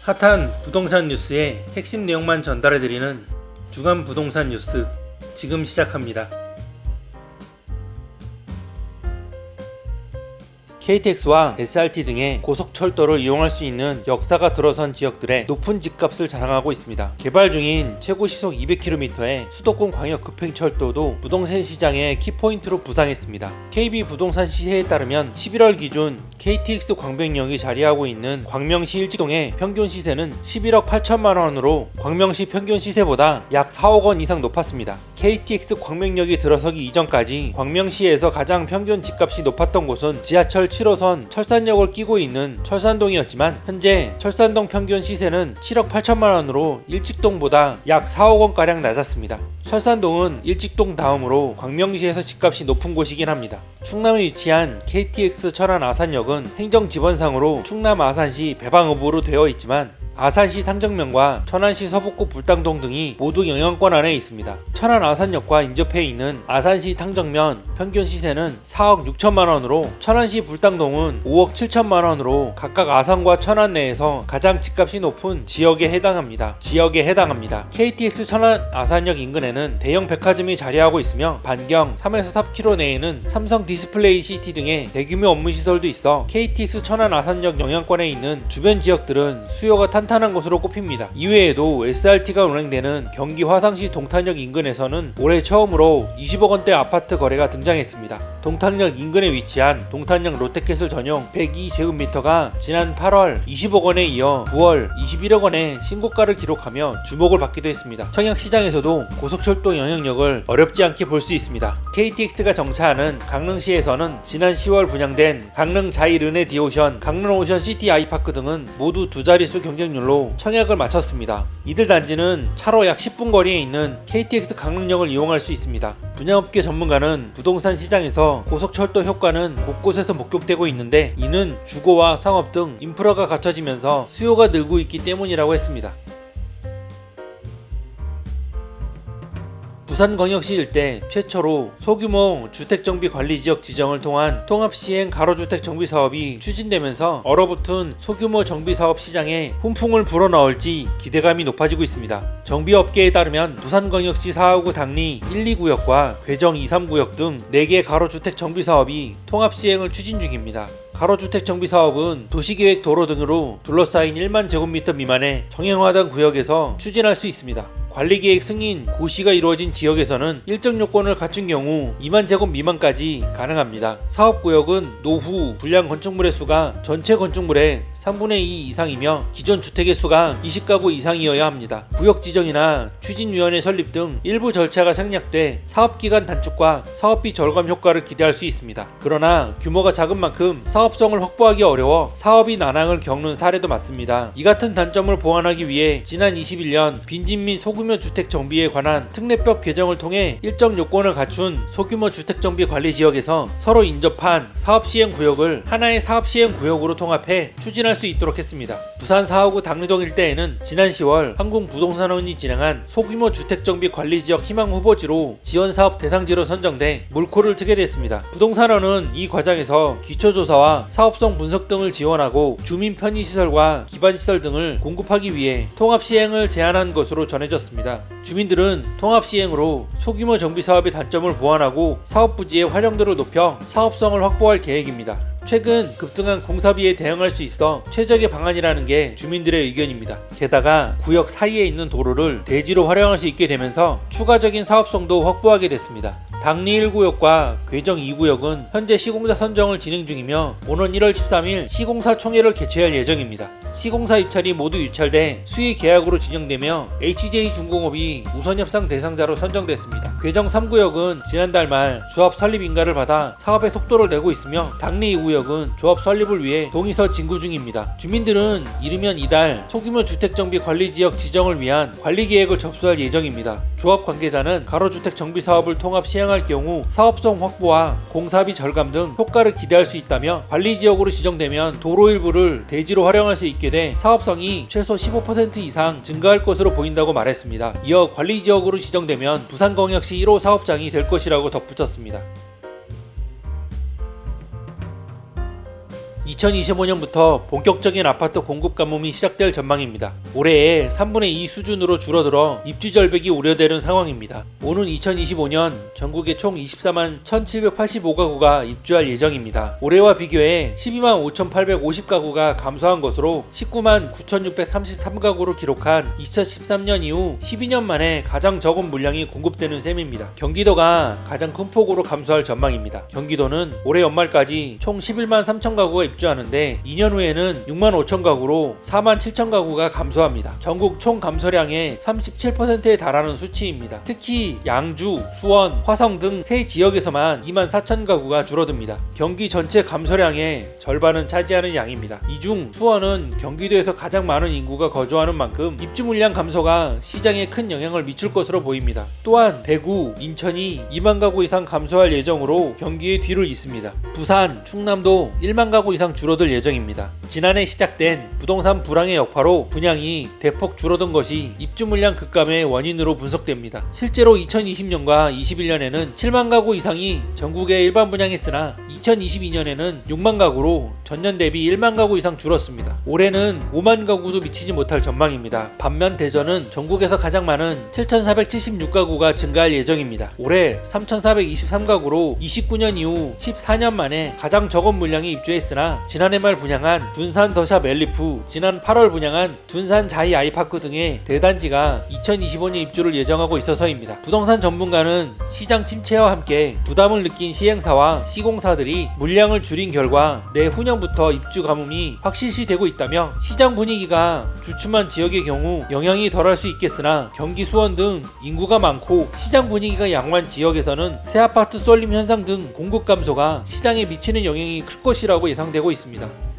핫한 부동산 뉴스의 핵심 내용만 전달해드리는 주간 부동산 뉴스 지금 시작합니다. KTX와 SRT 등의 고속철도를 이용할 수 있는 역사가 들어선 지역들의 높은 집값을 자랑하고 있습니다. 개발 중인 최고 시속 200km의 수도권 광역 급행철도도 부동산 시장의 키포인트로 부상했습니다. KB 부동산 시세에 따르면 11월 기준 KTX 광백역이 자리하고 있는 광명시 일직동의 평균 시세는 11억 8천만 원으로 광명시 평균 시세보다 약 4억 원 이상 높았습니다. KTX 광명역이 들어서기 이전까지 광명시에서 가장 평균 집값이 높았던 곳은 지하철 7호선 철산역을 끼고 있는 철산동이었지만 현재 철산동 평균 시세는 7억 8천만 원으로 일직동보다 약 4억 원가량 낮았습니다. 철산동은 일직동 다음으로 광명시에서 집값이 높은 곳이긴 합니다. 충남에 위치한 KTX 철안 아산역은 행정지번상으로 충남 아산시 배방읍으로 되어 있지만 아산시 상정면과 천안시 서북구 불당동 등이 모두 영향권 안에 있습니다. 천안 아산역과 인접해 있는 아산시 탕정면 평균 시세는 4억 6천만 원으로 천안시 불당동은 5억 7천만 원으로 각각 아산과 천안 내에서 가장 집값이 높은 지역에 해당합니다. KTX 천안 아산역 인근에는 대형 백화점이 자리하고 있으며 반경 3에서 4km 내에는 삼성 디스플레이 시티 등의 대규모 업무 시설도 있어 KTX 천안 아산역 영향권에 있는 주변 지역들은 수요가 탄탄한 곳으로 꼽힙니다. 이외에도 SRT가 운행되는 경기 화성시 동탄역 인근에서는 올해 처음으로 20억 원대 아파트 거래가 등장했습니다. 동탄역 인근에 위치한 동탄역 롯데캐슬 전용 102제곱미터가 지난 8월 20억 원에 이어 9월 21억 원의 신고가를 기록하며 주목을 받기도 했습니다. 청약시장에서도 고속철도 영향력을 어렵지 않게 볼 수 있습니다. KTX가 정차하는 강릉시에서는 지난 10월 분양된 강릉 자이르네 디오션, 강릉 오션 시티 아이파크 등은 모두 두 자릿수 경쟁률로 청약을 마쳤습니다. 이들 단지는 차로 약 10분 거리에 있는 KTX 강릉역을 이용할 수 있습니다. 분양업계 전문가는 부동산 시장에서 고속철도 효과는 곳곳에서 목격되고 있는데 이는 주거와 상업 등 인프라가 갖춰지면서 수요가 늘고 있기 때문이라고 했습니다. 부산광역시 일대 최초로 소규모 주택정비관리지역 지정을 통한 통합시행 가로주택 정비사업이 추진되면서 얼어붙은 소규모 정비사업 시장에 훈풍을 불어넣을지 기대감이 높아지고 있습니다. 정비업계에 따르면 부산광역시 4호구 당리 1, 2구역과 괴정 2, 3구역 등 4개 가로주택 정비사업이 통합시행을 추진 중입니다. 가로주택 정비사업은 도시계획 도로 등으로 둘러싸인 1만 제곱미터 미만의 정형화된 구역에서 추진할 수 있습니다. 관리계획 승인, 고시가 이루어진 지역에서는 일정 요건을 갖춘 경우 2만 제곱 미만까지 가능합니다. 사업구역은 노후, 불량 건축물의 수가 전체 건축물의 3분의 2 이상이며 기존 주택의 수가 20가구 이상이어야 합니다. 구역 지정이나 추진위원회 설립 등 일부 절차가 생략돼 사업기간 단축과 사업비 절감 효과를 기대할 수 있습니다. 그러나 규모가 작은 만큼 사업성을 확보하기 어려워 사업이 난항을 겪는 사례도 많습니다. 이 같은 단점을 보완하기 위해 지난 21년 빈집 및 소규모 주택 정비에 관한 특례법 개정을 통해 일정 요건을 갖춘 소규모 주택 정비 관리 지역에서 서로 인접한 사업 시행 구역을 하나의 사업 시행 구역으로 통합해 추진할 수 있도록 했습니다. 부산 4호구 당리동 일대에는 지난 10월 한국부동산원이 진행한 소규모 주택정비 관리지역 희망 후보지로 지원사업 대상지로 선정돼 물꼬를 트게 됐습니다. 부동산원은 이 과정에서 기초조사와 사업성 분석 등을 지원하고 주민 편의시설과 기반시설 등을 공급하기 위해 통합시행을 제안한 것으로 전해졌습니다. 주민들은 통합시행으로 소규모 정비사업의 단점을 보완하고 사업부지의 활용도를 높여 사업성을 확보할 계획입니다. 최근 급등한 공사비에 대응할 수 있어 최적의 방안이라는 게 주민들의 의견입니다. 게다가 구역 사이에 있는 도로를 대지로 활용할 수 있게 되면서 추가적인 사업성도 확보하게 됐습니다. 당리 1구역과 괴정 2구역은 현재 시공사 선정을 진행 중이며 오는 1월 13일 시공사 총회를 개최할 예정입니다. 시공사 입찰이 모두 유찰돼 수의 계약으로 진행되며 HJ중공업이 우선협상 대상자로 선정됐습니다. 괴정 3구역은 지난달 말 조합 설립 인가를 받아 사업의 속도를 내고 있으며 당리 2구역은 조합 설립을 위해 동의서 진구 중입니다. 주민들은 이르면 이달 소규모 주택정비 관리지역 지정을 위한 관리계획을 접수할 예정입니다. 조합 관계자는 가로주택 정비사업을 통합 시행할 경우 사업성 확보와 공사비 절감 등 효과를 기대할 수 있다며 관리지역으로 지정되면 도로 일부를 대지로 활용할 수 있게 돼 사업성이 최소 15% 이상 증가할 것으로 보인다고 말했습니다. 이어 관리지역으로 지정되면 부산광역시 1호 사업장이 될 것이라고 덧붙였습니다. 2025년부터 본격적인 아파트 공급 가뭄이 시작될 전망입니다. 올해에 3분의 2 수준으로 줄어들어 입주 절벽이 우려되는 상황입니다. 오는 2025년 전국에 총 24만 1785가구가 입주할 예정입니다. 올해와 비교해 12만 5850가구가 감소한 것으로 19만 9633가구로 기록한 2013년 이후 12년 만에 가장 적은 물량이 공급되는 셈입니다. 경기도가 가장 큰 폭으로 감소할 전망입니다. 경기도는 올해 연말까지 총 11만 3천 가구가 입주하는데 2년 후에는 6만 5천 가구로 4만 7천 가구가 감소합니다. 전국 총 감소량의 37%에 달하는 수치입니다. 특히 양주, 수원, 화성 등 세 지역에서만 2만 4천 가구가 줄어듭니다. 경기 전체 감소량의 절반은 차지하는 양입니다. 이 중 수원은 경기도에서 가장 많은 인구가 거주하는 만큼 입주 물량 감소가 시장에 큰 영향을 미칠 것으로 보입니다. 또한 대구, 인천이 2만 가구 이상 감소할 예정으로 경기의 뒤를 잇습니다. 부산, 충남도 1만 가구 이상 줄어들 예정입니다. 지난해 시작된 부동산 불황의 여파로 분양이 대폭 줄어든 것이 입주 물량 급감의 원인으로 분석됩니다. 실제로 2020년과 21년에는 7만 가구 이상이 전국에 일반 분양했으나 2022년에는 6만 가구로 전년 대비 1만 가구 이상 줄었습니다. 올해는 5만 가구도 미치지 못할 전망입니다. 반면 대전은 전국에서 가장 많은 7,476가구가 증가할 예정입니다. 올해 3,423가구로 29년 이후 14년 만에 가장 적은 물량이 입주했으나 지난해 말 분양한 둔산 더샵 엘리프, 지난 8월 분양한 둔산 자이 아이파크 등의 대단지가 2025년 입주를 예정하고 있어서입니다. 부동산 전문가는 시장 침체와 함께 부담을 느낀 시행사와 시공사들이 물량을 줄인 결과 내후년부터 입주 가뭄이 확실시되고 있다며 시장 분위기가 주춤한 지역의 경우 영향이 덜할 수 있겠으나 경기 수원 등 인구가 많고 시장 분위기가 양호한 지역에서는 새 아파트 쏠림 현상 등 공급 감소가 시장에 미치는 영향이 클 것이라고 예상되고 있습니다.